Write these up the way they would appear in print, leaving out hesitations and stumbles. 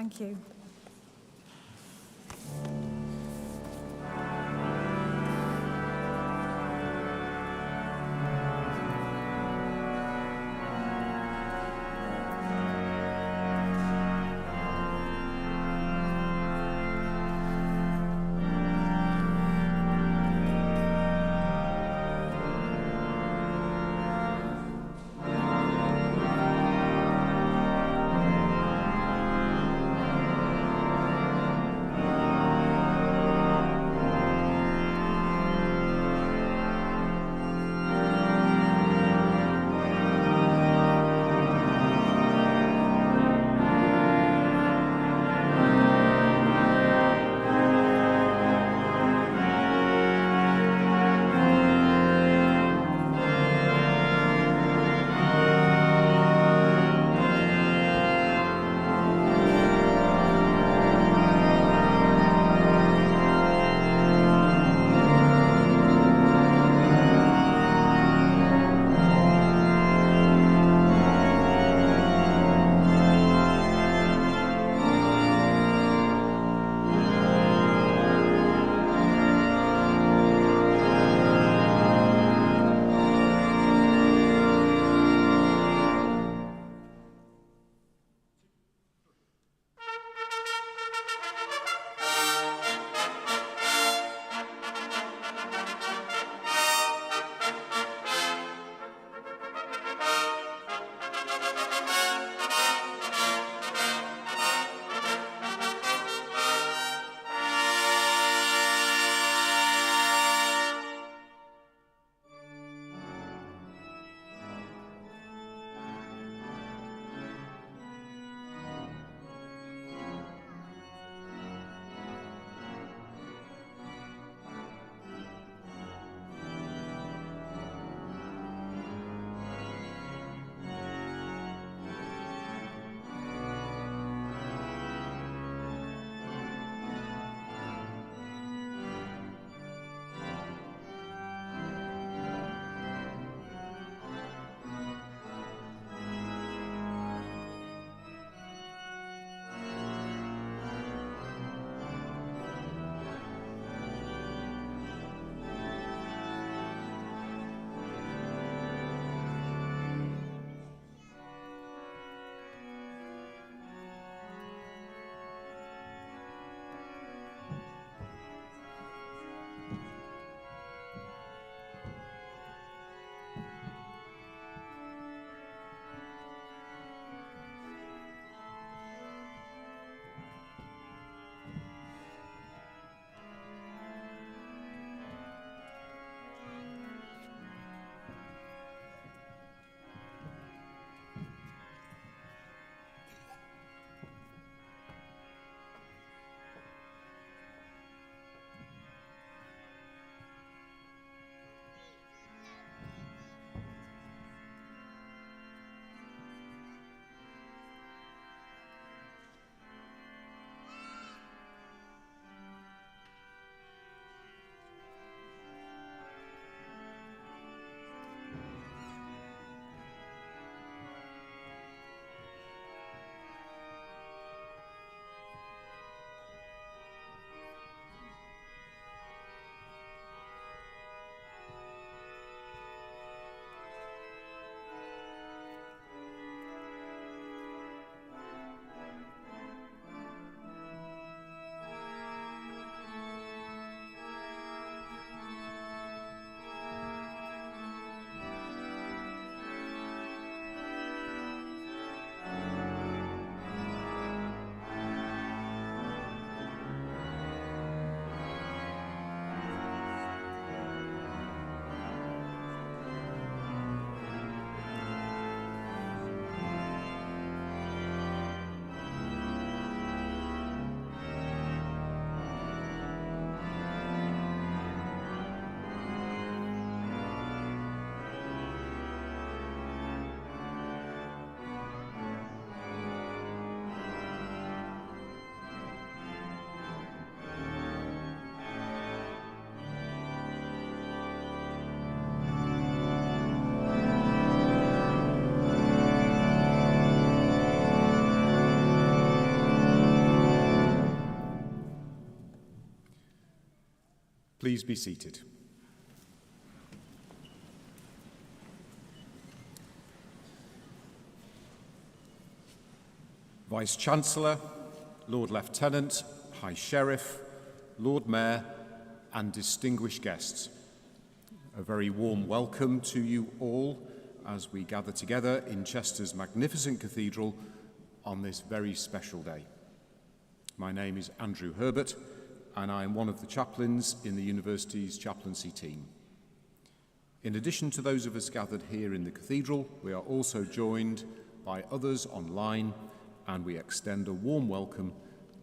Thank you. Please be seated. Vice-Chancellor, Lord Lieutenant, High Sheriff, Lord Mayor and distinguished guests, a very warm welcome to you all as we gather together in Chester's magnificent cathedral on this very special day. My name is Andrew Herbert and I am one of the chaplains in the university's chaplaincy team. In addition to those of us gathered here in the cathedral, we are also joined by others online, and we extend a warm welcome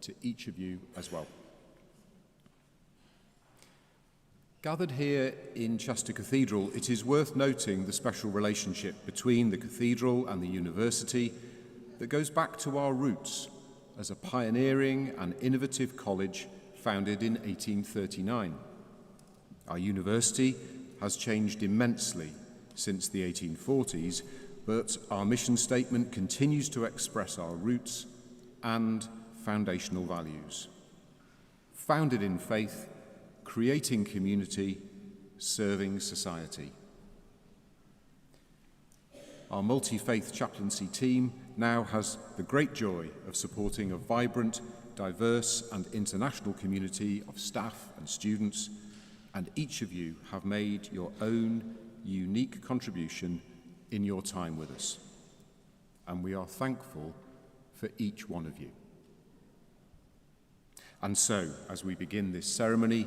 to each of you as well. Gathered here in Chester Cathedral, it is worth noting the special relationship between the cathedral and the university that goes back to our roots as a pioneering and innovative college founded in 1839. Our university has changed immensely since the 1840s, but our mission statement continues to express our roots and foundational values. Founded in faith, creating community, serving society. Our multi-faith chaplaincy team now has the great joy of supporting a vibrant, diverse and international community of staff and students, and each of you have made your own unique contribution in your time with us, and we are thankful for each one of you. And so, as we begin this ceremony,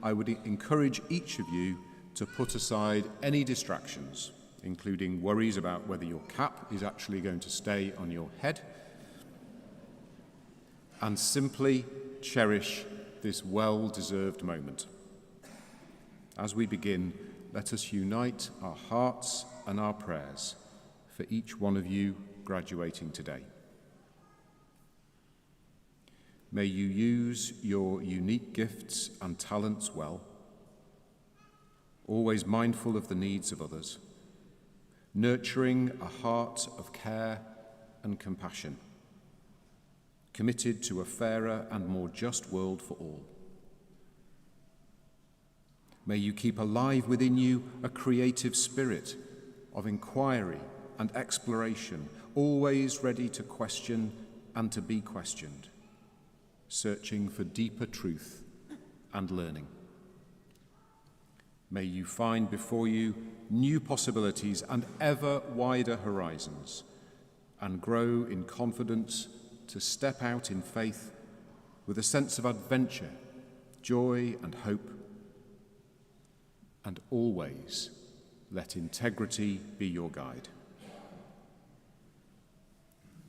I would encourage each of you to put aside any distractions, including worries about whether your cap is actually going to stay on your head, and simply cherish this well-deserved moment. As we begin, let us unite our hearts and our prayers for each one of you graduating today. May you use your unique gifts and talents well, always mindful of the needs of others, nurturing a heart of care and compassion, committed to a fairer and more just world for all. May you keep alive within you a creative spirit of inquiry and exploration, always ready to question and to be questioned, searching for deeper truth and learning. May you find before you new possibilities and ever wider horizons, and grow in confidence to step out in faith with a sense of adventure, joy and hope, and always let integrity be your guide.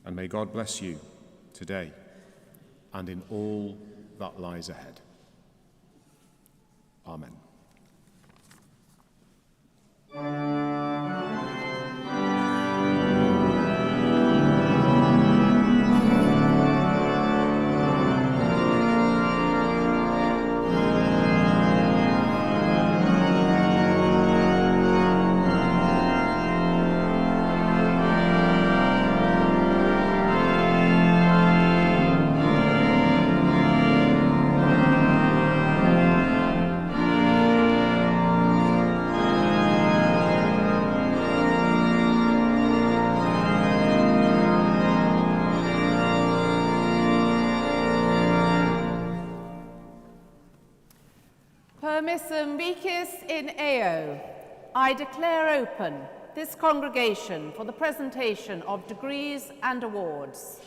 And may God bless you today and in all that lies ahead. Amen. Permissum vicis in eo, I declare open this congregation for the presentation of degrees and awards.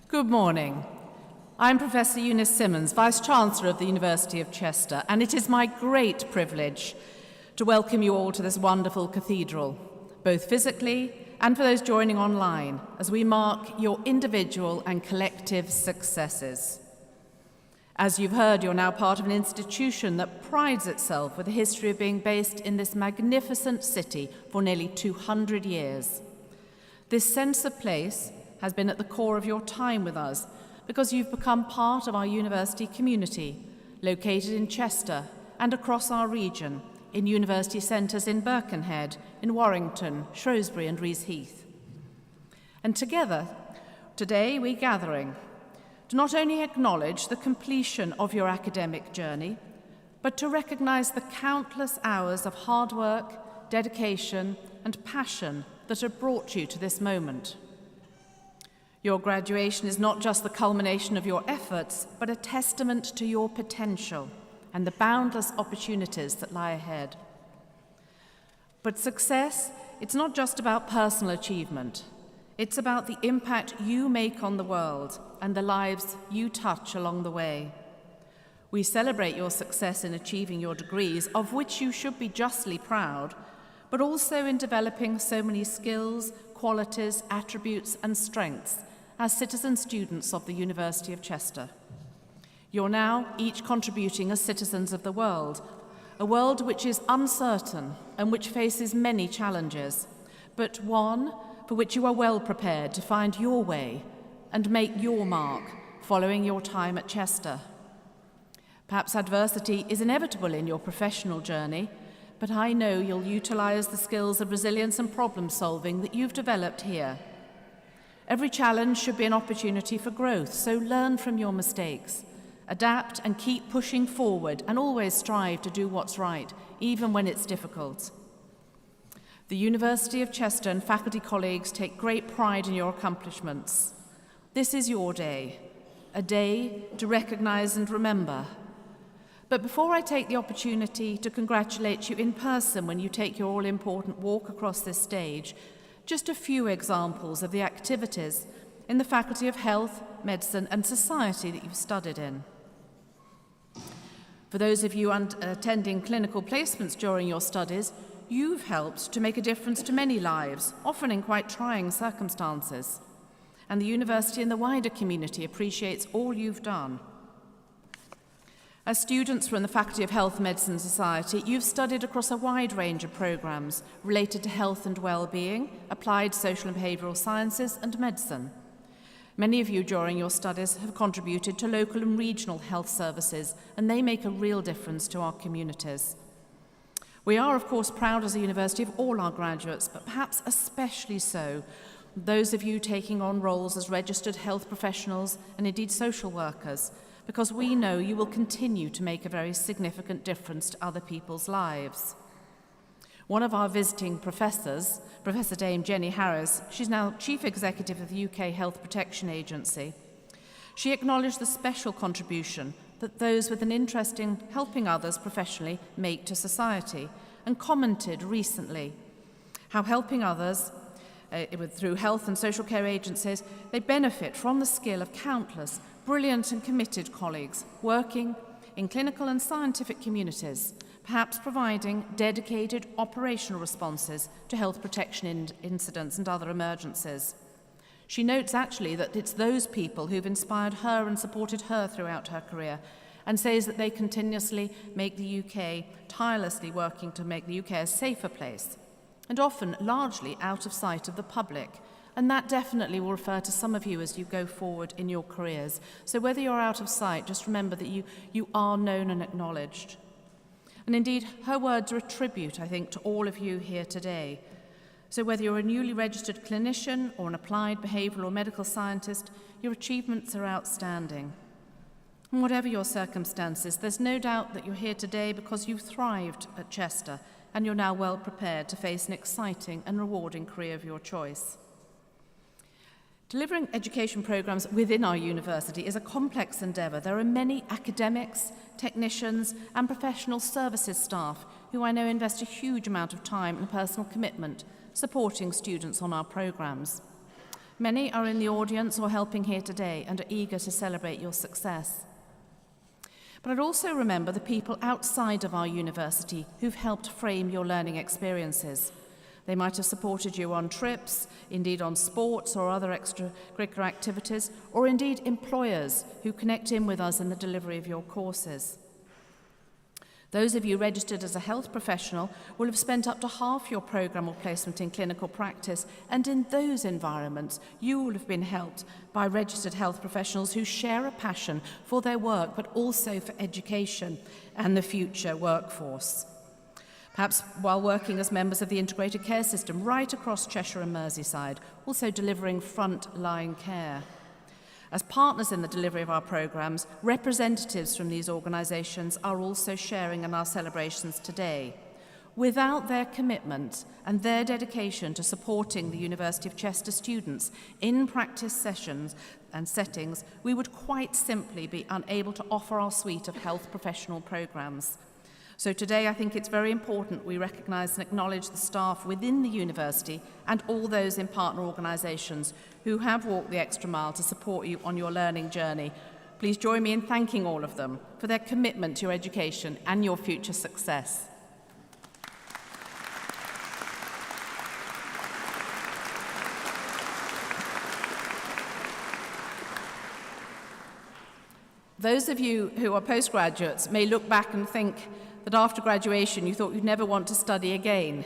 Good morning. I'm Professor Eunice Simmons, Vice-Chancellor of the University of Chester, and it is my great privilege to welcome you all to this wonderful cathedral, both physically and for those joining online, as we mark your individual and collective successes. As you've heard, you're now part of an institution that prides itself with a history of being based in this magnificent city for nearly 200 years. This sense of place has been at the core of your time with us because you've become part of our university community, located in Chester and across our region, in university centres in Birkenhead, in Warrington, Shrewsbury and Rees Heath. And together, today we're gathering to not only acknowledge the completion of your academic journey, but to recognise the countless hours of hard work, dedication and passion that have brought you to this moment. Your graduation is not just the culmination of your efforts, but a testament to your potential and the boundless opportunities that lie ahead. But success, it's not just about personal achievement. It's about the impact you make on the world and the lives you touch along the way. We celebrate your success in achieving your degrees, of which you should be justly proud, but also in developing so many skills, qualities, attributes and strengths as citizen students of the University of Chester. You're now each contributing as citizens of the world, a world which is uncertain and which faces many challenges, but one for which you are well prepared to find your way and make your mark following your time at Chester. Perhaps adversity is inevitable in your professional journey, but I know you'll utilise the skills of resilience and problem solving that you've developed here. Every challenge should be an opportunity for growth, so learn from your mistakes, adapt and keep pushing forward, and always strive to do what's right, even when it's difficult. The University of Chester and faculty colleagues take great pride in your accomplishments. This is your day, a day to recognise and remember. But before I take the opportunity to congratulate you in person when you take your all-important walk across this stage, just a few examples of the activities in the Faculty of Health, Medicine and Society that you've studied in. For those of you attending clinical placements during your studies, you've helped to make a difference to many lives, often in quite trying circumstances. And the university and the wider community appreciates all you've done. As students from the Faculty of Health, Medicine and Society, you've studied across a wide range of programmes related to health and well-being, applied social and behavioural sciences and medicine. Many of you during your studies have contributed to local and regional health services, and they make a real difference to our communities. We are, of course, proud as a university of all our graduates, but perhaps especially so those of you taking on roles as registered health professionals and indeed social workers, because we know you will continue to make a very significant difference to other people's lives. One of our visiting professors, Professor Dame Jenny Harris, she's now Chief Executive of the UK Health Protection Agency. She acknowledged the special contribution that those with an interest in helping others professionally make to society, and commented recently how helping others through health and social care agencies, they benefit from the skill of countless brilliant and committed colleagues working in clinical and scientific communities, perhaps providing dedicated operational responses to health protection incidents and other emergencies. She notes actually that it's those people who've inspired her and supported her throughout her career, and says that they continuously make the UK, tirelessly working to make the UK a safer place, and often largely out of sight of the public. And that definitely will refer to some of you as you go forward in your careers. So whether you're out of sight, just remember that you are known and acknowledged. And indeed, her words are a tribute, I think, to all of you here today. So whether you're a newly registered clinician or an applied behavioural or medical scientist, your achievements are outstanding. And whatever your circumstances, there's no doubt that you're here today because you thrived at Chester and you're now well prepared to face an exciting and rewarding career of your choice. Delivering education programmes within our university is a complex endeavour. There are many academics, technicians and professional services staff who I know invest a huge amount of time and personal commitment supporting students on our programmes. Many are in the audience or helping here today and are eager to celebrate your success. But I'd also remember the people outside of our university who've helped frame your learning experiences. They might have supported you on trips, indeed on sports or other extracurricular activities, or indeed employers who connect in with us in the delivery of your courses. Those of you registered as a health professional will have spent up to half your programme or placement in clinical practice, and in those environments you will have been helped by registered health professionals who share a passion for their work but also for education and the future workforce. Perhaps while working as members of the integrated care system right across Cheshire and Merseyside, also delivering front-line care. As partners in the delivery of our programmes, representatives from these organisations are also sharing in our celebrations today. Without their commitment and their dedication to supporting the University of Chester students in practice sessions and settings, we would quite simply be unable to offer our suite of health professional programmes. So today I think it's very important we recognise and acknowledge the staff within the university and all those in partner organisations who have walked the extra mile to support you on your learning journey. Please join me in thanking all of them for their commitment to your education and your future success. Those of you who are postgraduates may look back and think that after graduation you thought you'd never want to study again.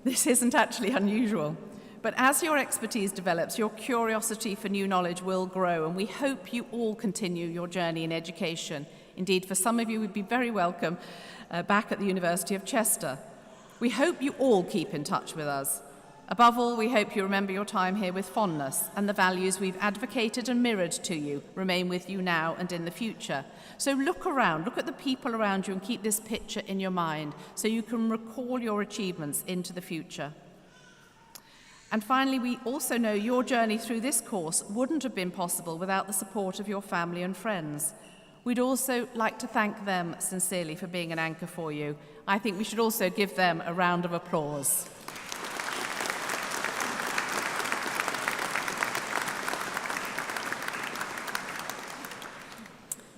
This isn't actually unusual. But as your expertise develops, your curiosity for new knowledge will grow, and we hope you all continue your journey in education. Indeed, for some of you, would be very welcome back at the University of Chester. We hope you all keep in touch with us. Above all, we hope you remember your time here with fondness, and the values we've advocated and mirrored to you remain with you now and in the future. So look around, look at the people around you and keep this picture in your mind so you can recall your achievements into the future. And finally, we also know your journey through this course wouldn't have been possible without the support of your family and friends. We'd also like to thank them sincerely for being an anchor for you. I think we should also give them a round of applause.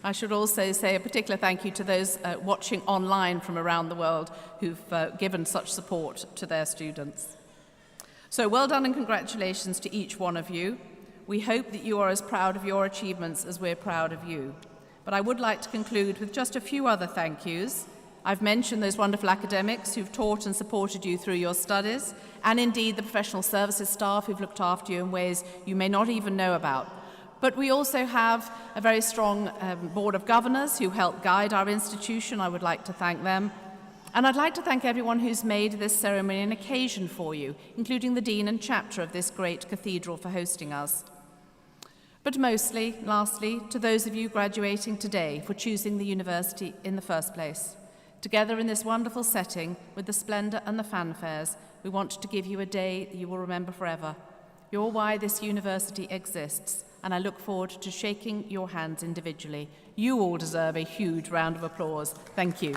I should also say a particular thank you to those watching online from around the world who've given such support to their students. So well done and congratulations to each one of you. We hope that you are as proud of your achievements as we're proud of you. But I would like to conclude with just a few other thank yous. I've mentioned those wonderful academics who've taught and supported you through your studies, and indeed the professional services staff who've looked after you in ways you may not even know about. But we also have a very strong board of governors who help guide our institution. I would like to thank them. And I'd like to thank everyone who's made this ceremony an occasion for you, including the Dean and Chapter of this great cathedral for hosting us. But mostly, lastly, to those of you graduating today for choosing the university in the first place. Together in this wonderful setting, with the splendour and the fanfares, we want to give you a day that you will remember forever. You're why this university exists, and I look forward to shaking your hands individually. You all deserve a huge round of applause. Thank you.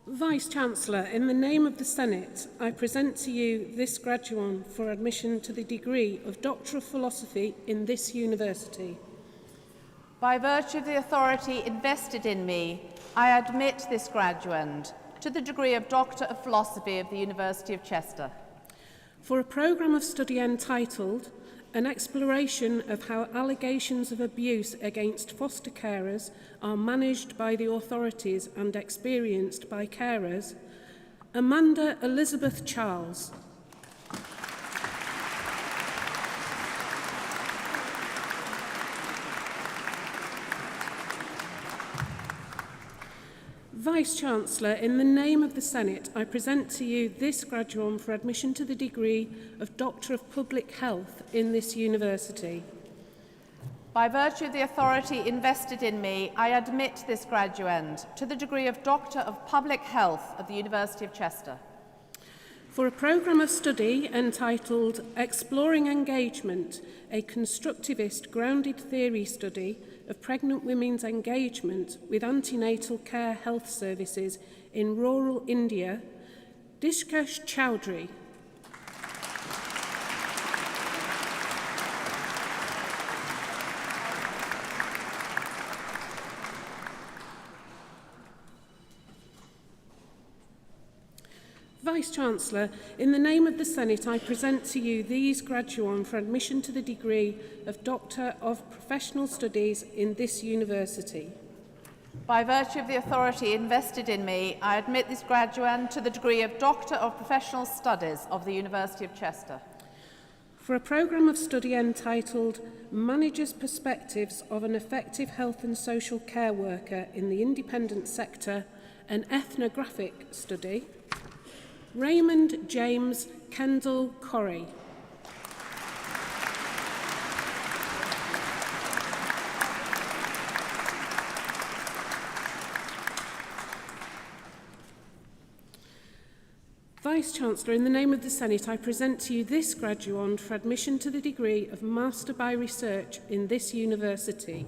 Vice-Chancellor, in the name of the Senate, I present to you this graduate for admission to the degree of Doctor of Philosophy in this university. By virtue of the authority invested in me, I admit this graduand to the degree of Doctor of Philosophy of the University of Chester. For a programme of study entitled An Exploration of How Allegations of Abuse Against Foster Carers Are Managed by the Authorities and Experienced by Carers, Amanda Elizabeth Charles. Vice-Chancellor, in the name of the Senate, I present to you this graduate for admission to the degree of Doctor of Public Health in this university. By virtue of the authority invested in me, I admit this graduand to the degree of Doctor of Public Health of the University of Chester. For a programme of study entitled Exploring Engagement, a constructivist grounded theory study of pregnant women's engagement with antenatal care health services in rural India, Dishkesh Chowdhury. Vice-Chancellor, in the name of the Senate, I present to you these graduands for admission to the degree of Doctor of Professional Studies in this university. By virtue of the authority invested in me, I admit this graduand to the degree of Doctor of Professional Studies of the University of Chester. For a programme of study entitled Manager's Perspectives of an Effective Health and Social Care Worker in the Independent Sector, an ethnographic study, Raymond James Kendall Corrie. Vice-Chancellor, in the name of the Senate, I present to you this graduand for admission to the degree of Master by Research in this university.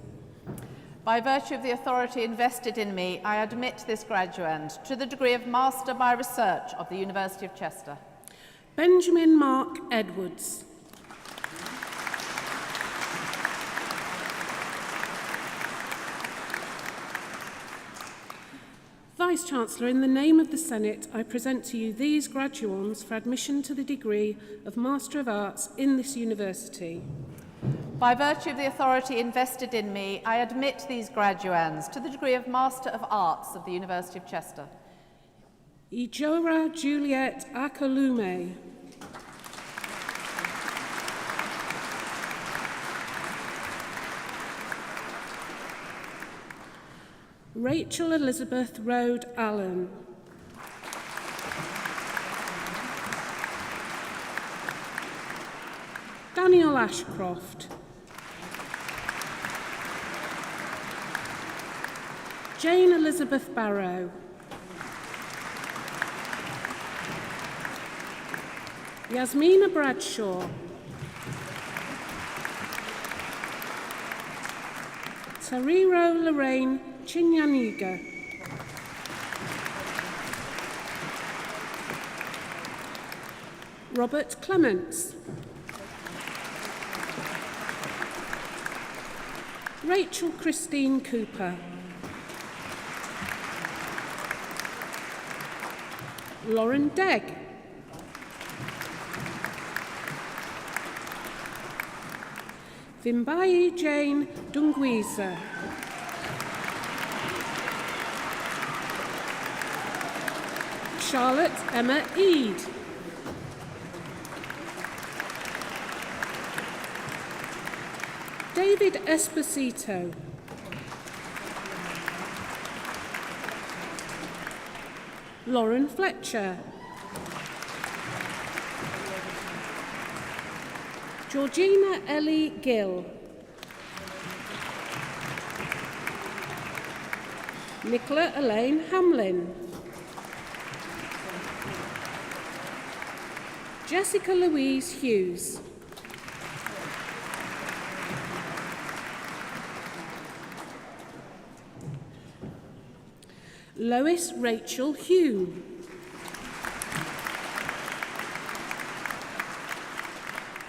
By virtue of the authority invested in me, I admit this graduand to the degree of Master by Research of the University of Chester. Benjamin Mark Edwards. Vice-Chancellor, in the name of the Senate, I present to you these graduands for admission to the degree of Master of Arts in this university. By virtue of the authority invested in me, I admit these graduands to the degree of Master of Arts of the University of Chester. Ijora Juliet Akalume. Rachel Elizabeth Rode Allen. Daniel Ashcroft. Jane Elizabeth Barrow. Yasmina Bradshaw. Tariro Lorraine Chinyaniga. Robert Clements. Rachel Christine Cooper. Lauren Degg. Vimbai Jane Dungwiza. Charlotte Emma Eade. David Esposito. Lauren Fletcher. Georgina Ellie Gill. Nicola Elaine Hamlin. Jessica Louise Hughes. Lois Rachel Hume.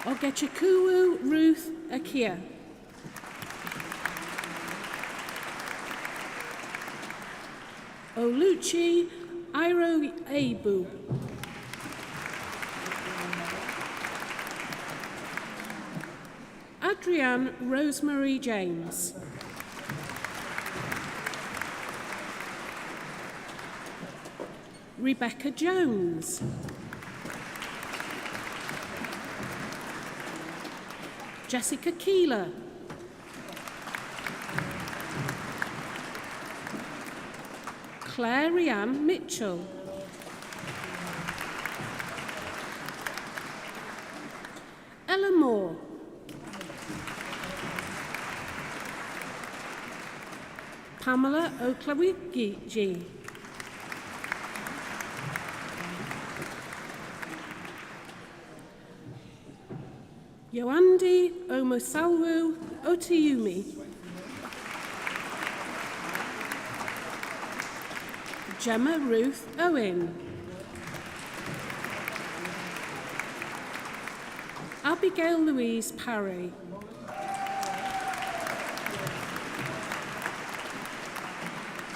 Ogechukwu Ruth Akia. Oluchi Iro Abu. Adrienne Rosemary James. Rebecca Jones. Jessica Keeler. Claire Rhiann Mitchell. Ella Moore. Pamela Oklawigi. Yoandi Omosawu Otiyumi. Gemma Ruth Owen. Abigail Louise Parry.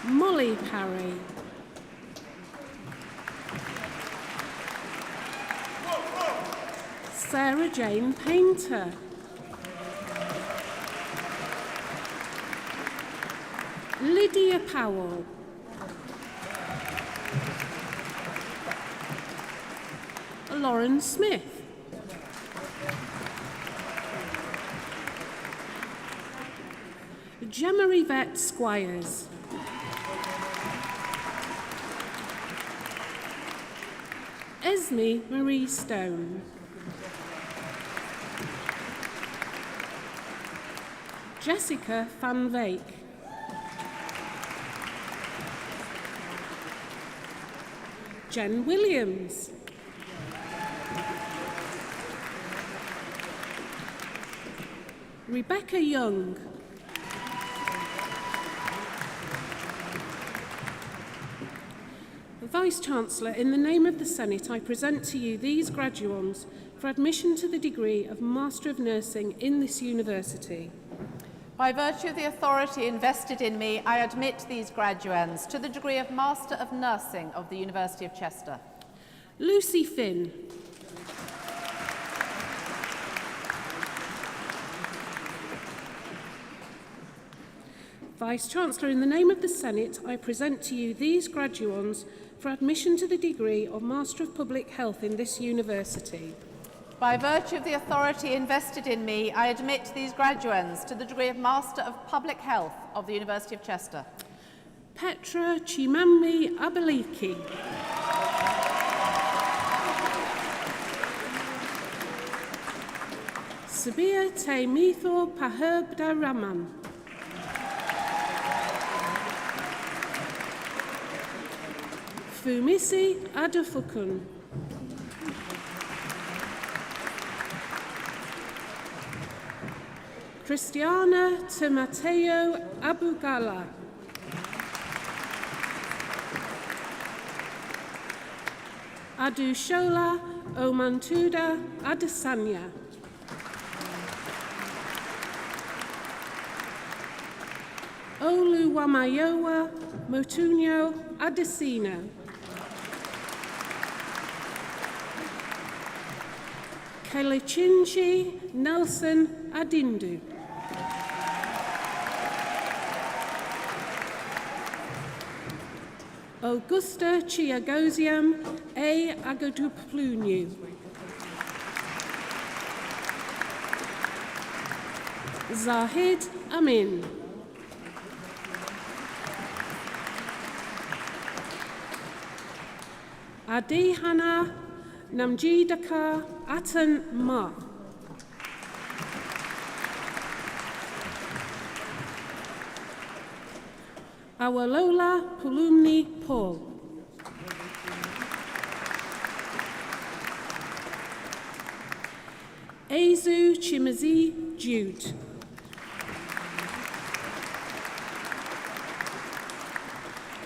Molly Parry. Sarah Jane Painter. Lydia Powell. Lauren Smith. Gemma Yvette Squires. Esme Marie Stone. Jessica Van Veek. Jen Williams. Rebecca Young. Vice-Chancellor, in the name of the Senate, I present to you these graduands for admission to the degree of Master of Nursing in this university. By virtue of the authority invested in me, I admit these graduands to the degree of Master of Nursing of the University of Chester. Lucy Finn. Vice-Chancellor, in the name of the Senate, I present to you these graduands for admission to the degree of Master of Public Health in this university. By virtue of the authority invested in me, I admit these graduands to the degree of Master of Public Health of the University of Chester. Petra Chimambi Abeliki. Sabia Te Mitho Paherbda Raman. Fumisi Adafukun. Christiana Timateo Abugala. Adushola Omantuda Adesanya. Oluwamayowa Motunyo Adesina. Kelechinchi Nelson Adindu. Augusta Chiagosium A. Agaduplunu. Zahid Amin. Adihana Namjidaka Atan Ma. Awalola Pulumni Paul. Azu Chimazi Jude.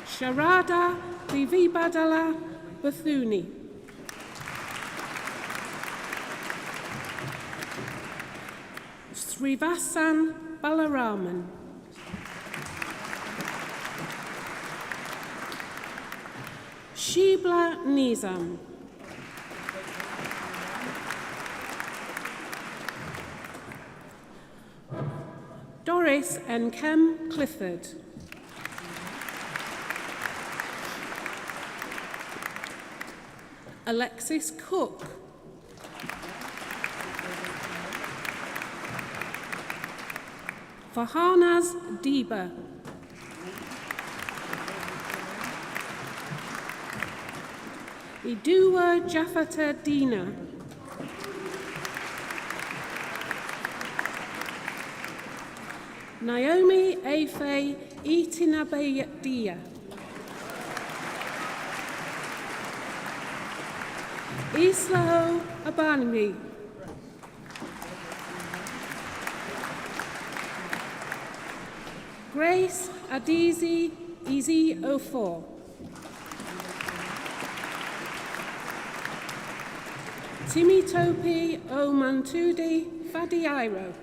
Sharada Vivibadala Bathuni. Srivasan Balaraman. Shibla Nizam. Doris Nkem Clifford. Alexis Cook. Fahanaz Diba. Iduwa Jafata Dina. Naomi Efe Itinabedia. Islaho Abanimi. Grace Adizi Izi Ofor. Timitopi O Mantudi Fadiairo.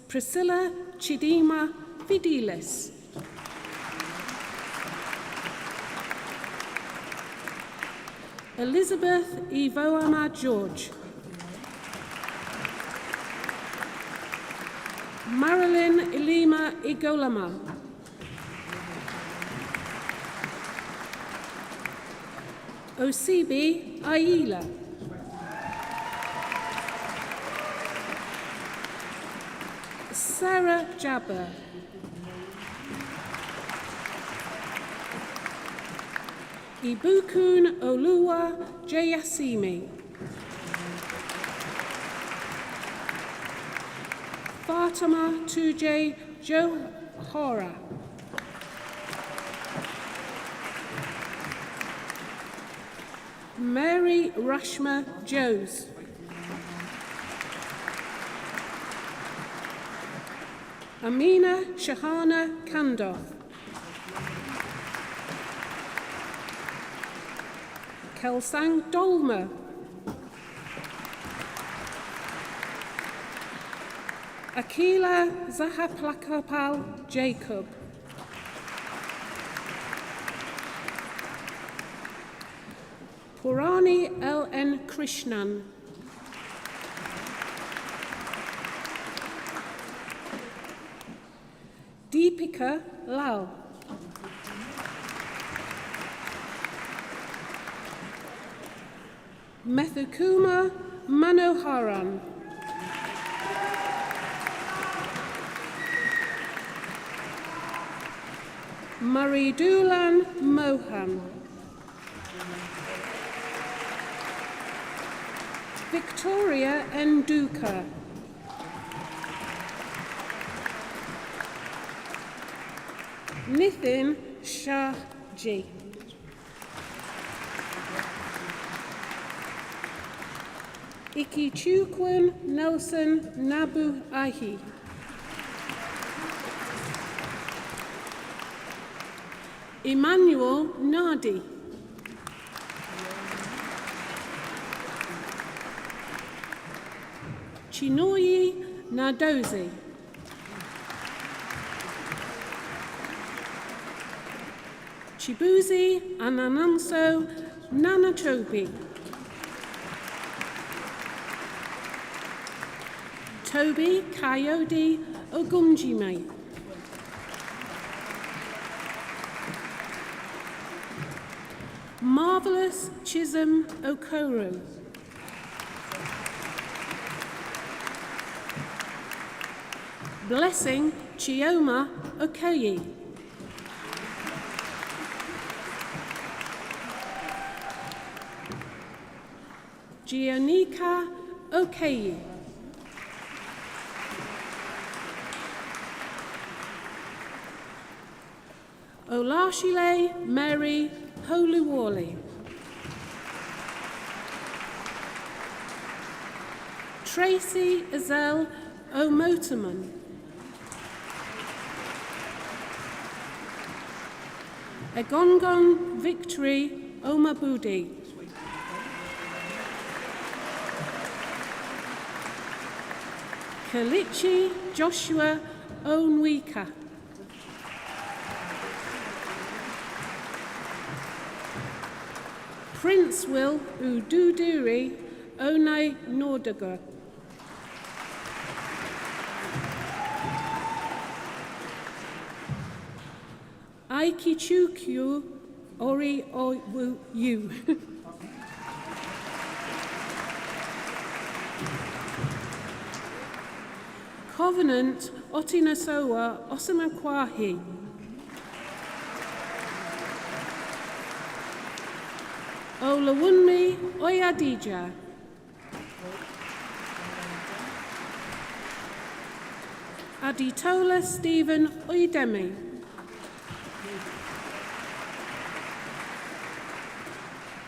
Priscilla Chidima Fidelis. Elizabeth Ivoama George. Marilyn Ilima Igolama. Osibi Aila. Sarah Jabber. Ibukun Oluwa Jayasimi. Fatima Tuje Johora. Mary Rashma Joes. Amina Shahana Kandoff. Kelsang Dolma. Akila Zahaplakapal Jacob. Purani L.N. Krishnan. Deepika Lal. Methukuma Manoharan. Maridulan Mohan. Victoria Nduka. Nithin Shahji. Ikichukwun Nelson Nabu Ahi. Emmanuel Nadi. Chinoyi Nadozi. Chibuzi Ananamso Nanatobi. Toby Coyote Ogumjime. Marvelous Chisholm Okoro. Blessing Chioma Okoye. Gionica Okoye. Olashile Mary Holuwale. Tracy Azelle Omotaman. Egongon Victory Omabudi. Kalichi Joshua Onwika. Prince Will Ududuri Onai Nordaga. Aikichukyu Ori Owu Yu. Covenant Otinasowa Osamakwahi. Olawunmi Oyadija. Aditola Stephen Oidemi.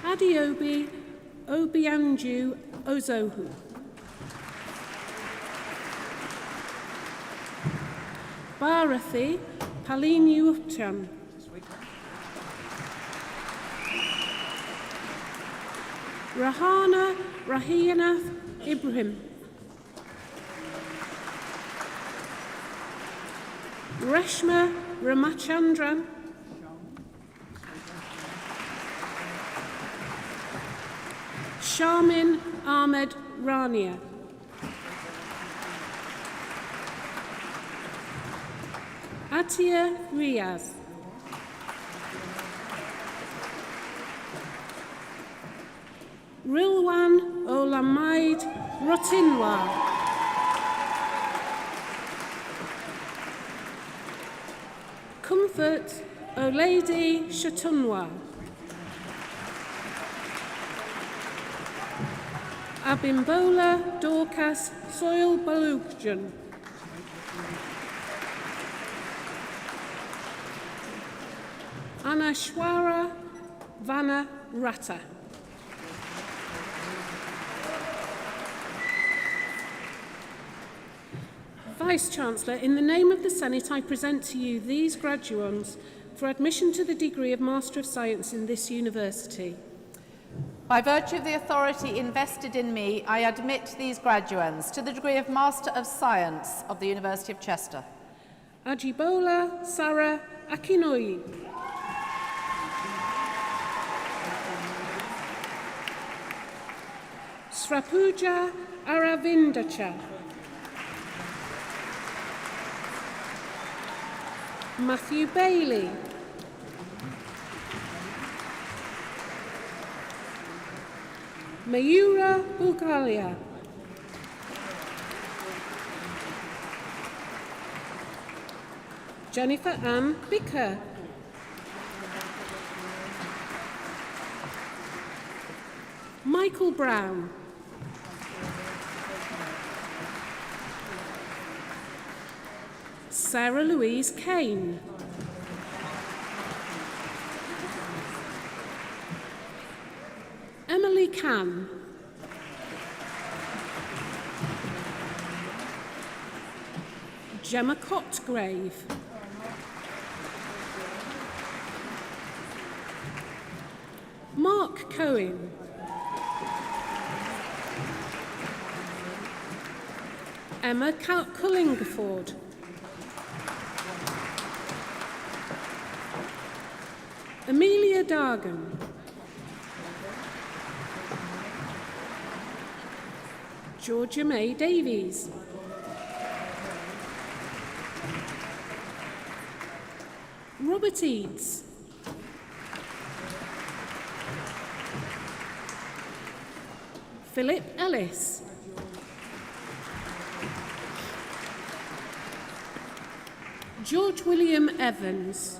Adiobi Obianju Ozohu. Bharathi Palini Upchan. Rahana Rahiyanath Ibrahim. Reshma Ramachandran. Shamin Ahmed Rania. Atia Riaz. Rilwan Olamaid Rotinwa. Comfort Olady Shatunwa. Abimbola Dorcas Soil Balugjan. Anashwara Vanna Ratta. Vice-Chancellor, in the name of the Senate, I present to you these graduands for admission to the degree of Master of Science in this university. By virtue of the authority invested in me, I admit these graduands to the degree of Master of Science of the University of Chester. Ajibola Sarah Akinoi. Srapuja Aravindacha. Matthew Bailey. Mayura Bulgaria. Jennifer Ann Bicker. Michael Brown. Sarah Louise Kane. Emily Cann. Gemma Cotgrave. Mark Cohen. Emma Cullingford. Amelia Dargan. Georgia May Davies. Robert Eads. Philip Ellis. George William Evans.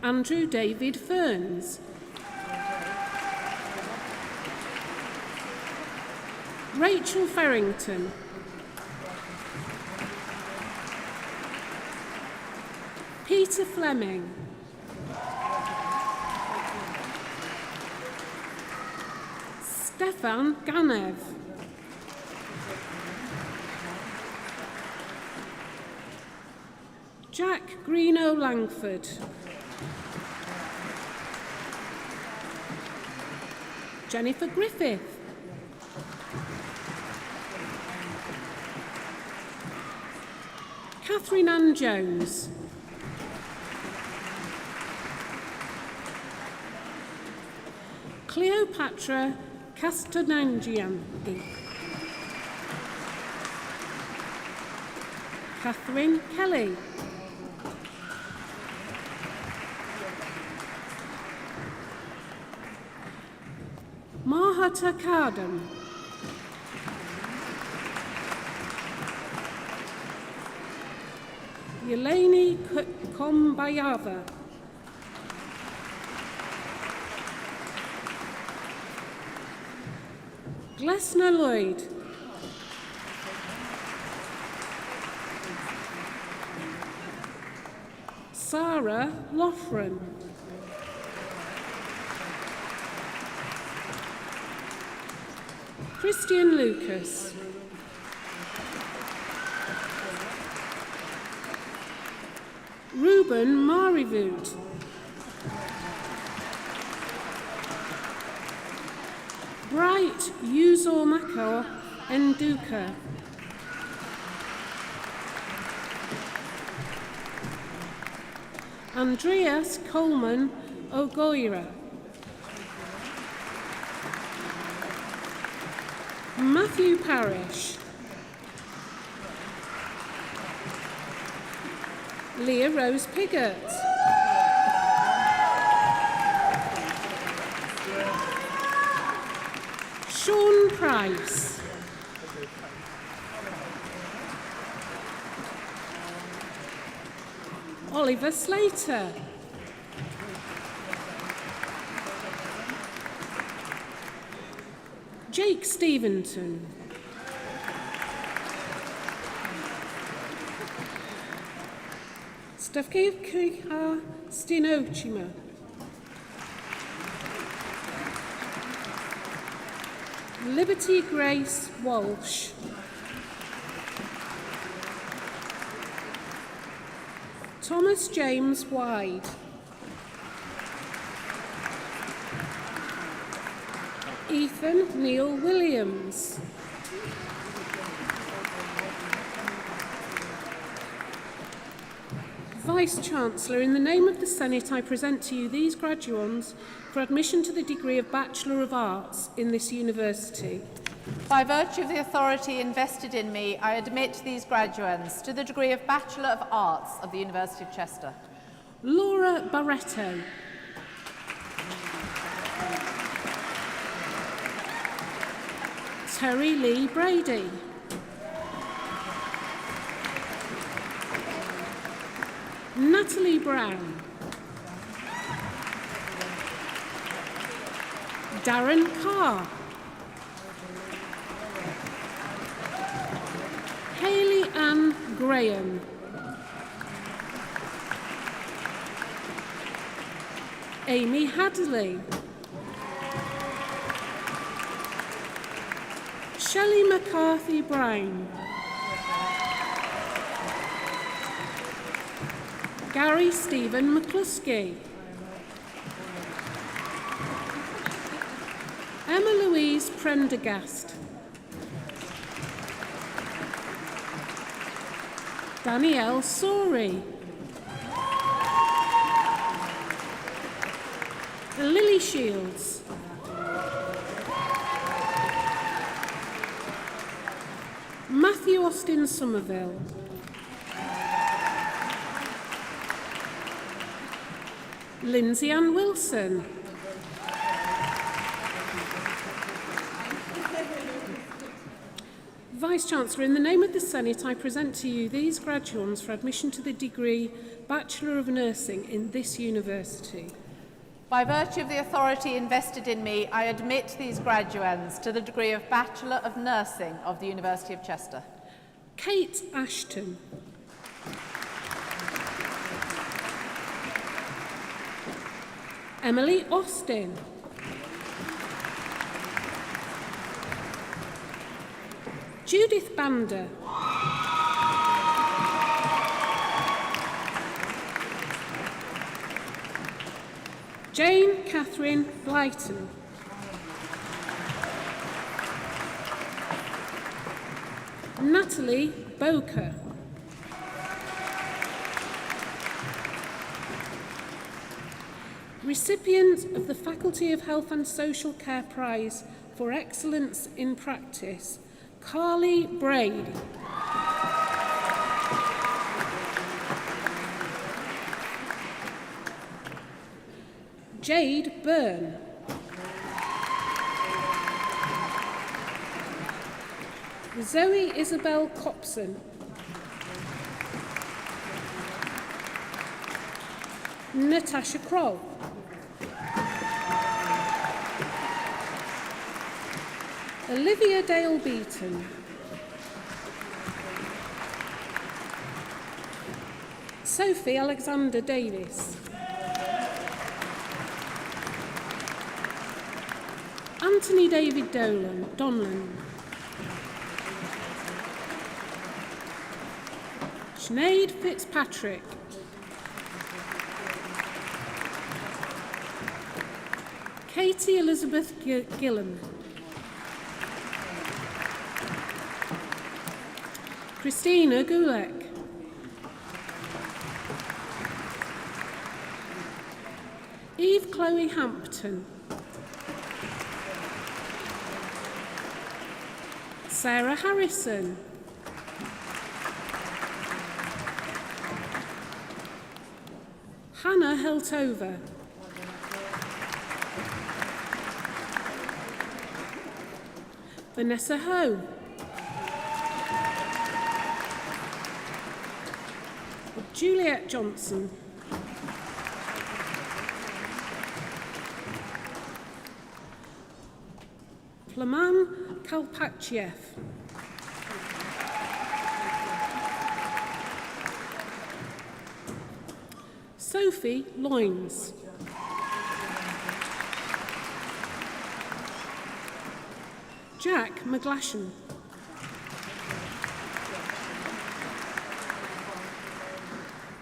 Andrew David Ferns. Rachel Farrington. Peter Fleming. Stefan Ganev. Jack Greeno Langford. Jennifer Griffith. Catherine Ann Jones. Cleopatra Castanangiangi. Catherine Kelly. Mahata Kardam. Yeleni Kombayava. Glesna Lloyd. Sarah Loughran. Christian Lucas. Ruben Marivut. Bright Uzormako Nduka. Andreas Coleman Ogoira. Matthew Parrish. Leah Rose Piggott. Sean Price. Oliver Slater. Jake Stevenson. Stefkika Stinochima. Liberty Grace Walsh. Thomas James Wyde. Ethan Neil Williams. Vice-Chancellor, in the name of the Senate, I present to you these graduands for admission to the degree of Bachelor of Arts in this university. By virtue of the authority invested in me, I admit these graduands to the degree of Bachelor of Arts of the University of Chester. Laura Barretto. Terry Lee Brady. Natalie Brown. Darren Carr. Hayley Ann Graham. Amy Hadley. Shelley McCarthy Brown. Gary Stephen McCluskey. Emma Louise Prendergast. Danielle Sori. Lily Shields. Matthew Austin Somerville. Lindsay Ann Wilson. Vice-Chancellor, in the name of the Senate, I present to you these graduands for admission to the degree Bachelor of Nursing in this university. By virtue of the authority invested in me, I admit these graduands to the degree of Bachelor of Nursing of the University of Chester. Kate Ashton. Emily Austin. Judith Bander. Jane Catherine Blyton. Natalie Boker. Recipient of the Faculty of Health and Social Care Prize for Excellence in Practice, Carly Brady. Jade Byrne. Zoe Isabel Copson. Natasha Kroll. Olivia Dale-Beaton. Sophie Alexander Davis. Anthony David Donlan. Sinead Fitzpatrick. Katie Elizabeth Gillam. Christina Gulek. Eve Chloe Hampton. Sarah Harrison. Hannah Heltova. Vanessa Ho. Juliet Johnson. Flaman Kalpachiev. Sophie Loins. Jack McGlashan.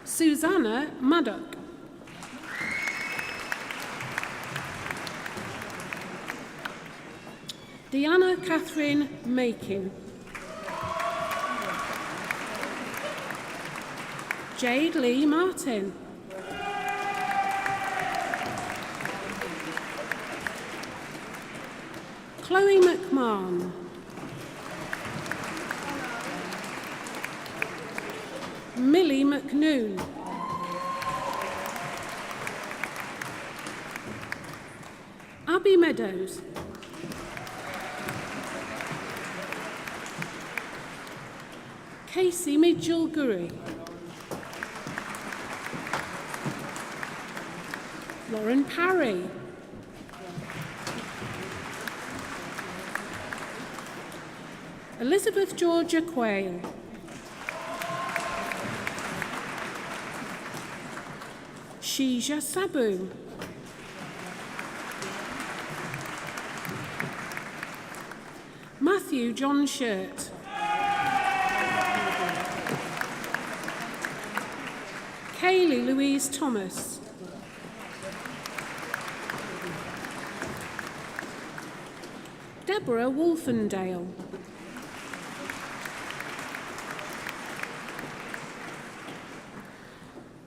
Susanna Maddock. Deanna Catherine Makin. Jade Lee Martin. Chloe McMahon. Millie McNoon. Abby Meadows. Casey Mitchell-Gurry. Lauren Parry. Elizabeth Georgia Quayle. Shija Sabu. Matthew John Shirt. Kaylee Louise Thomas. Deborah Wolfendale.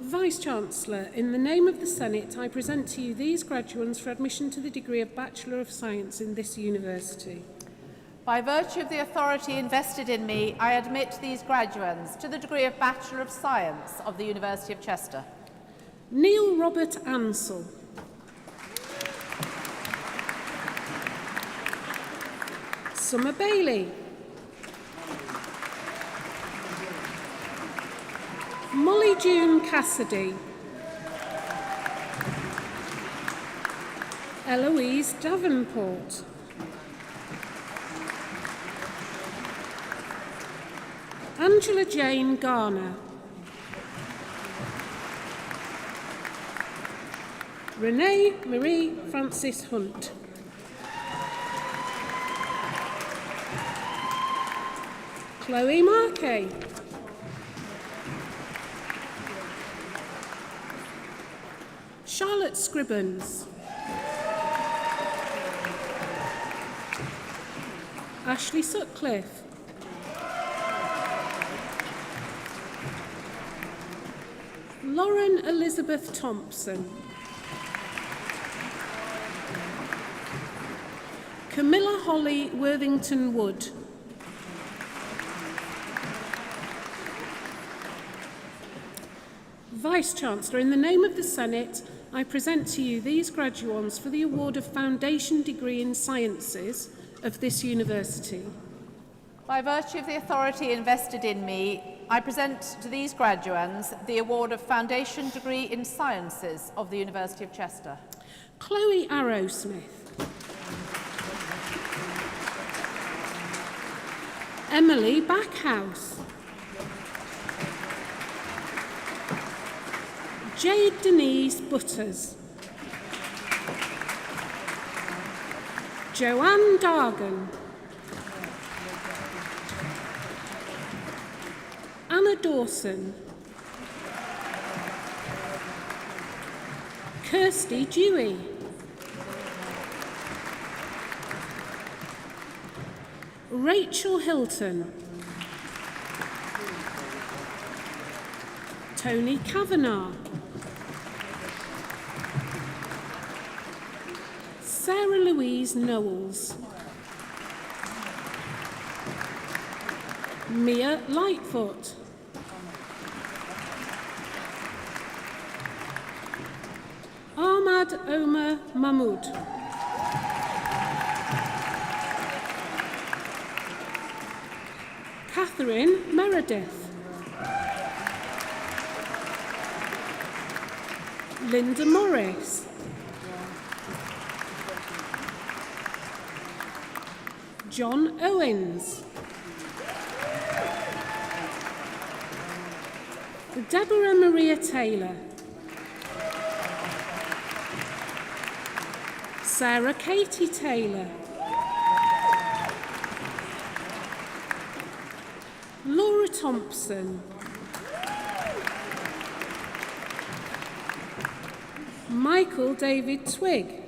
Vice-Chancellor, in the name of the Senate, I present to you these graduates for admission to the degree of Bachelor of Science in this university. By virtue of the authority invested in me, I admit these graduates to the degree of Bachelor of Science of the University of Chester. Neil Robert Ansell. Summer Bailey. Molly June Cassidy. Eloise Davenport. Angela Jane Garner. Renee Marie Francis Hunt. Chloe Markey. Charlotte Scribbens. Ashley Sutcliffe. Lauren Elizabeth Thompson. Camilla Holly Worthington Wood. Vice-Chancellor, in the name of the Senate, I present to you these graduands for the award of Foundation Degree in Sciences of this university. By virtue of the authority invested in me, I present to these graduands the award of Foundation Degree in Sciences of the University of Chester. Chloe Arrowsmith. Emily Backhouse. Jade Denise Butters. Joanne Dargan. Anna Dawson. Kirsty Dewey. Rachel Hilton. Tony Kavanagh. Sarah Louise Knowles. Mia Lightfoot. Ahmad Omar Mahmood. Catherine Meredith. Linda Morris. John Owens. Deborah Maria Taylor. Sarah Katie Taylor. Laura Thompson. Michael David Twigg.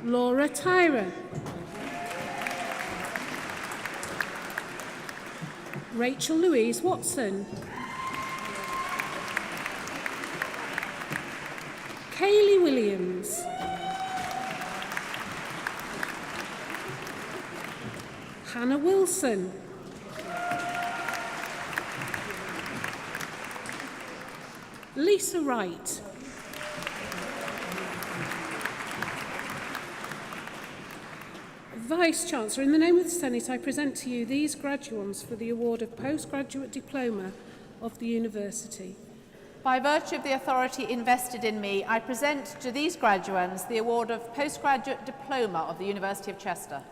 Laura Tyra. Rachel Louise Watson. Kaylee Williams. Hannah Wilson. Lisa Wright. Vice-Chancellor, in the name of the Senate, I present to you these graduands for the award of Postgraduate Diploma of the University. By virtue of the authority invested in me, I present to these graduands the award of Postgraduate Diploma of the University of Chester.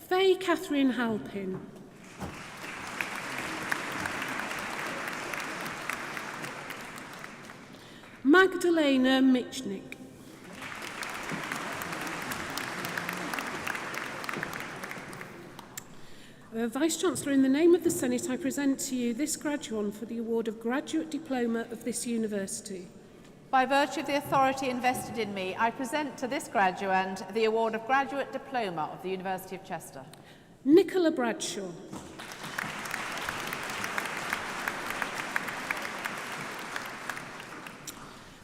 Faye Catherine Halpin. Magdalena Michnik. Vice-Chancellor, in the name of the Senate, I present to you this graduand for the award of Graduate Diploma of this University. By virtue of the authority invested in me, I present to this graduand the award of Graduate Diploma of the University of Chester. Nicola Bradshaw.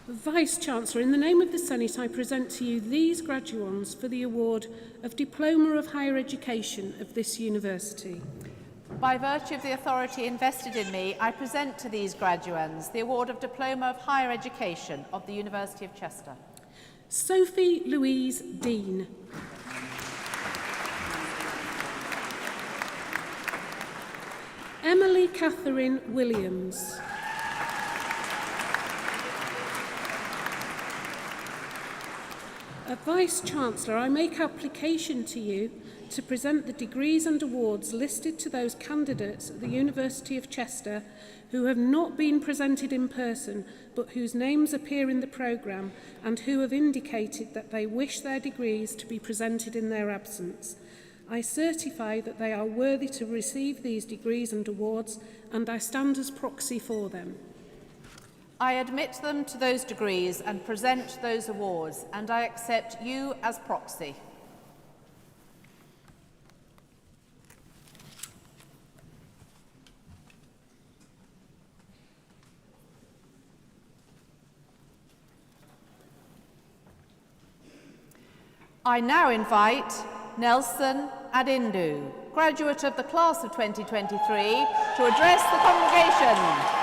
Vice-Chancellor, in the name of the Senate, I present to you these graduands for the award of Diploma of Higher Education of this University. By virtue of the authority invested in me, I present to these graduands the award of Diploma of Higher Education of the University of Chester. Sophie Louise Dean. Emily Catherine Williams. Vice-Chancellor, I make application to you to present the degrees and awards listed to those candidates at the University of Chester who have not been presented in person but whose names appear in the programme and who have indicated that they wish their degrees to be presented in their absence. I certify that they are worthy to receive these degrees and awards, and I stand as proxy for them. I admit them to those degrees and present those awards, and I accept you as proxy. I now invite Nelson Adindu, graduate of the class of 2023, to address the congregation.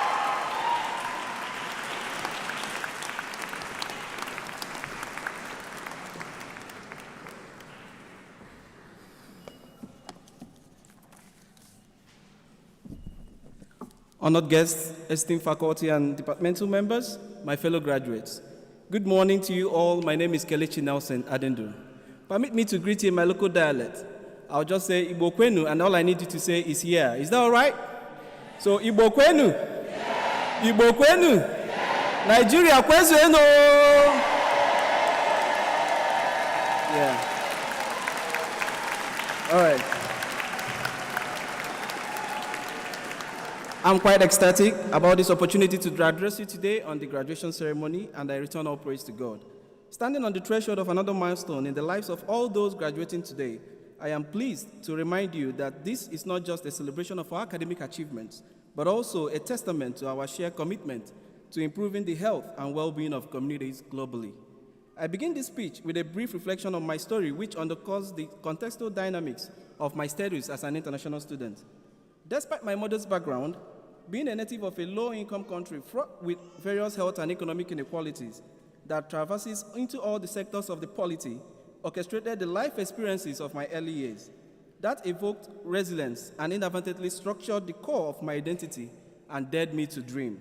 honored guests, esteemed faculty and departmental members, my fellow graduates. Good morning to you all. My name is Kelechi Nelson Adendu. Permit me to greet you in my local dialect. I'll just say Igbo Kwenu, and all I need you to say is yeah. Is that all right? So Igbo Kwenu. Yeah. Igbo Kwenu. Yeah. Nigeria Kwezueno. Yeah. All right. I'm quite ecstatic about this opportunity to address you today on the graduation ceremony, and I return all praise to God. Standing on the threshold of another milestone in the lives of all those graduating today, I am pleased to remind you that this is not just a celebration of our academic achievements, but also a testament to our shared commitment to improving the health and well-being of communities globally. I begin this speech with a brief reflection on my story, which underscores the contextual dynamics of my studies as an international student. Despite my modest background, being a native of a low-income country fraught with various health and economic inequalities that traverses into all the sectors of the polity, orchestrated the life experiences of my early years. That evoked resilience and inadvertently structured the core of my identity and dared me to dream.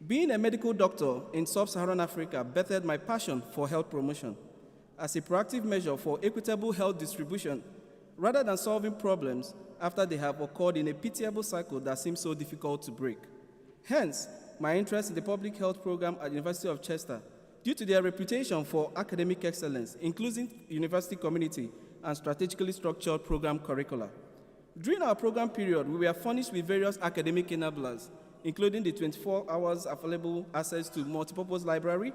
Being a medical doctor in sub-Saharan Africa birthed my passion for health promotion as a proactive measure for equitable health distribution rather than solving problems after they have occurred in a pitiable cycle that seems so difficult to break. Hence, my interest in the public health program at the University of Chester, due to their reputation for academic excellence, including university community and strategically structured program curricula. During our program period, we were furnished with various academic enablers, including the 24 hours available access to multipurpose library,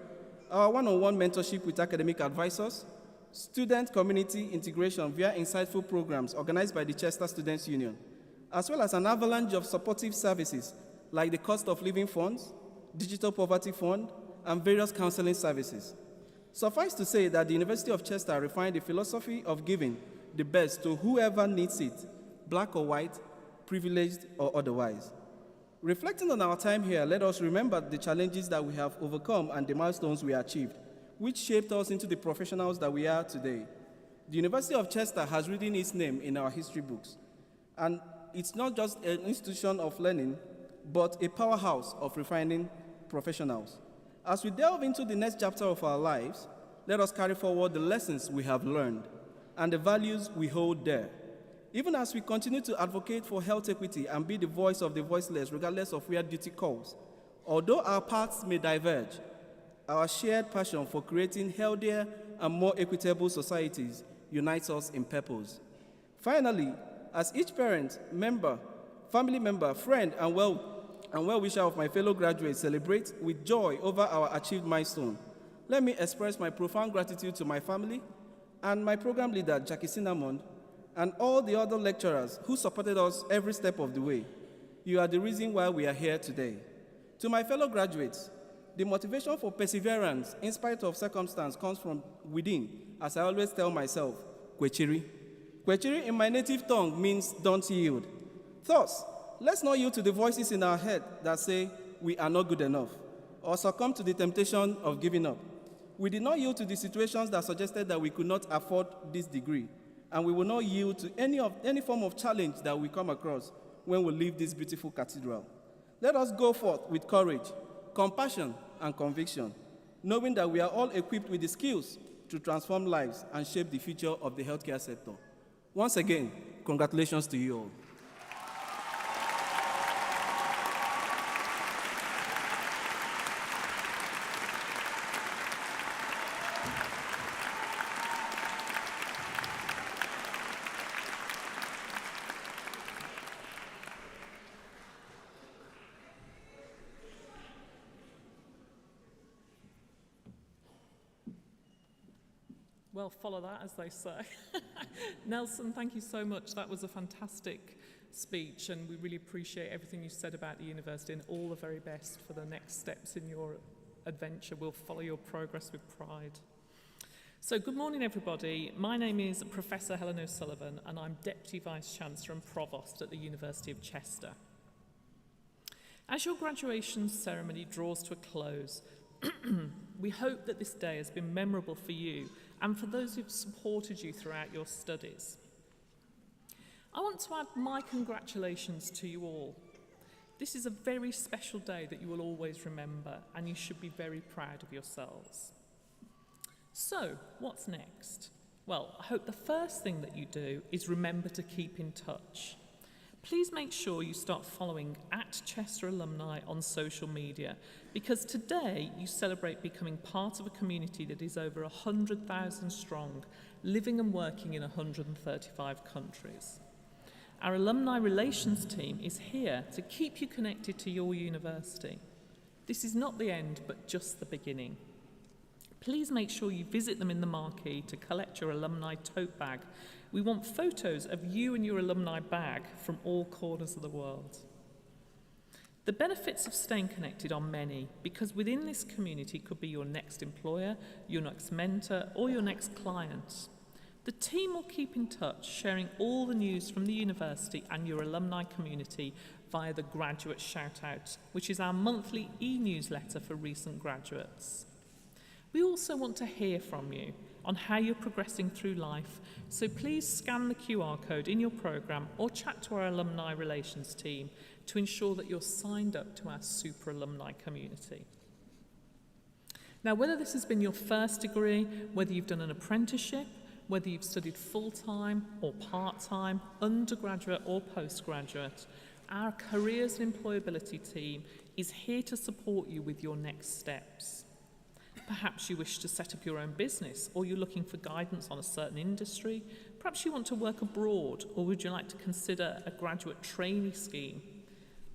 our one-on-one mentorship with academic advisors, student community integration via insightful programs organized by the Chester Students' Union, as well as an avalanche of supportive services like the cost of living funds, digital poverty fund, and various counseling services. Suffice to say that the University of Chester refined the philosophy of giving the best to whoever needs it, black or white, privileged or otherwise. Reflecting on our time here, let us remember the challenges that we have overcome and the milestones we achieved, which shaped us into the professionals that we are today. The University of Chester has written its name in our history books, and it's not just an institution of learning, but a powerhouse of refining professionals. As we delve into the next chapter of our lives, let us carry forward the lessons we have learned and the values we hold dear. Even as we continue to advocate for health equity and be the voice of the voiceless, regardless of where duty calls, although our paths may diverge, our shared passion for creating healthier and more equitable societies unites us in purpose. Finally, as each parent, member, family member, friend, and well-wisher of my fellow graduates celebrate with joy over our achieved milestone, let me express my profound gratitude to my family and my program leader, Jackie Cinnamon, and all the other lecturers who supported us every step of the way. You are the reason why we are here today. To my fellow graduates, the motivation for perseverance in spite of circumstance comes from within, as I always tell myself, Kwechiri. Kwechiri in my native tongue means don't yield. Thus, let's not yield to the voices in our head that say we are not good enough or succumb to the temptation of giving up. We did not yield to the situations that suggested that we could not afford this degree, and we will not yield to any form of challenge that we come across when we leave this beautiful cathedral. Let us go forth with courage, compassion, and conviction, knowing that we are all equipped with the skills to transform lives and shape the future of the healthcare sector. Once again, congratulations to you all. Well, follow that, as they say. Nelson, thank you so much. That was a fantastic speech, and we really appreciate everything you said about the university, and all the very best for the next steps in your adventure. We'll follow your progress with pride. So good morning, everybody. My name is Professor Helen O'Sullivan, and I'm Deputy Vice-Chancellor and Provost at the University of Chester. As your graduation ceremony draws to a close, we hope that this day has been memorable for you and for those who've supported you throughout your studies. I want to add my congratulations to you all. This is a very special day that you will always remember, and you should be very proud of yourselves. So, what's next? Well, I hope the first thing that you do is remember to keep in touch. Please make sure you start following @Chester Alumni on social media, because today you celebrate becoming part of a community that is over 100,000 strong, living and working in 135 countries. Our alumni relations team is here to keep you connected to your university. This is not the end, but just the beginning. Please make sure you visit them in the marquee to collect your alumni tote bag. We want photos of you and your alumni bag from all corners of the world. The benefits of staying connected are many, because within this community could be your next employer, your next mentor, or your next client. The team will keep in touch, sharing all the news from the university and your alumni community via the Graduate Shoutout, which is our monthly e-newsletter for recent graduates. We also want to hear from you on how you're progressing through life, so please scan the QR code in your programme or chat to our alumni relations team to ensure that you're signed up to our super alumni community. Now, whether this has been your first degree, whether you've done an apprenticeship, whether you've studied full-time or part-time, undergraduate or postgraduate, our Careers and Employability team is here to support you with your next steps. Perhaps you wish to set up your own business, or you're looking for guidance on a certain industry. Perhaps you want to work abroad, or would you like to consider a graduate trainee scheme?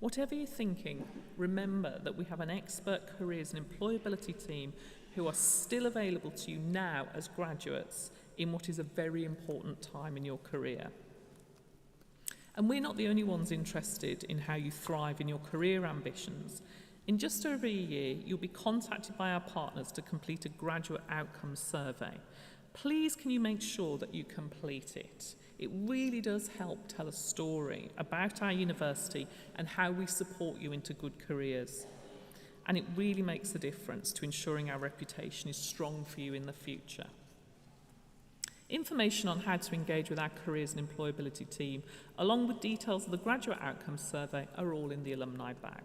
Whatever you're thinking, remember that we have an expert careers and employability team who are still available to you now as graduates in what is a very important time in your career. And we're not the only ones interested in how you thrive in your career ambitions. In just over a year, you'll be contacted by our partners to complete a graduate outcomes survey. Please can you make sure that you complete it? It really does help tell a story about our university and how we support you into good careers. And it really makes a difference to ensuring our reputation is strong for you in the future. Information on how to engage with our careers and employability team, along with details of the graduate outcomes survey, are all in the alumni bag.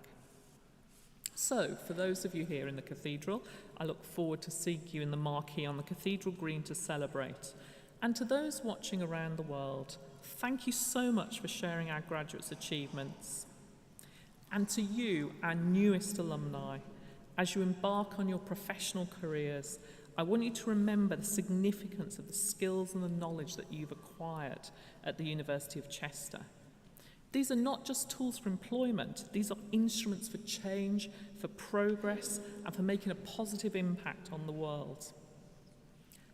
So, for those of you here in the cathedral, I look forward to seeing you in the marquee on the cathedral green to celebrate. And to those watching around the world, thank you so much for sharing our graduates' achievements. And to you, our newest alumni, as you embark on your professional careers, I want you to remember the significance of the skills and the knowledge that you've acquired at the University of Chester. These are not just tools for employment, these are instruments for change, for progress, and for making a positive impact on the world.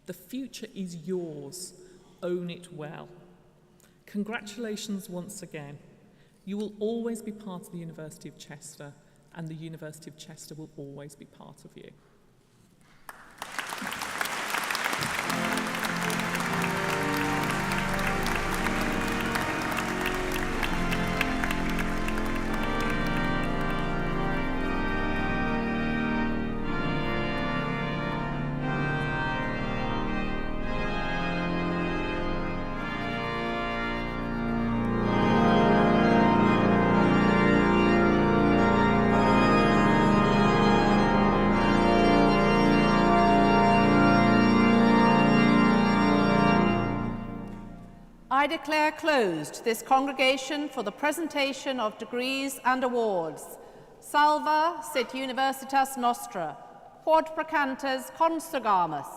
The future is yours. Own it well. Congratulations once again. You will always be part of the University of Chester, and the University of Chester will always be part of you. I declare closed this congregation for the presentation of degrees and awards. Salva sit universitas nostra, quod precantes consurgamus.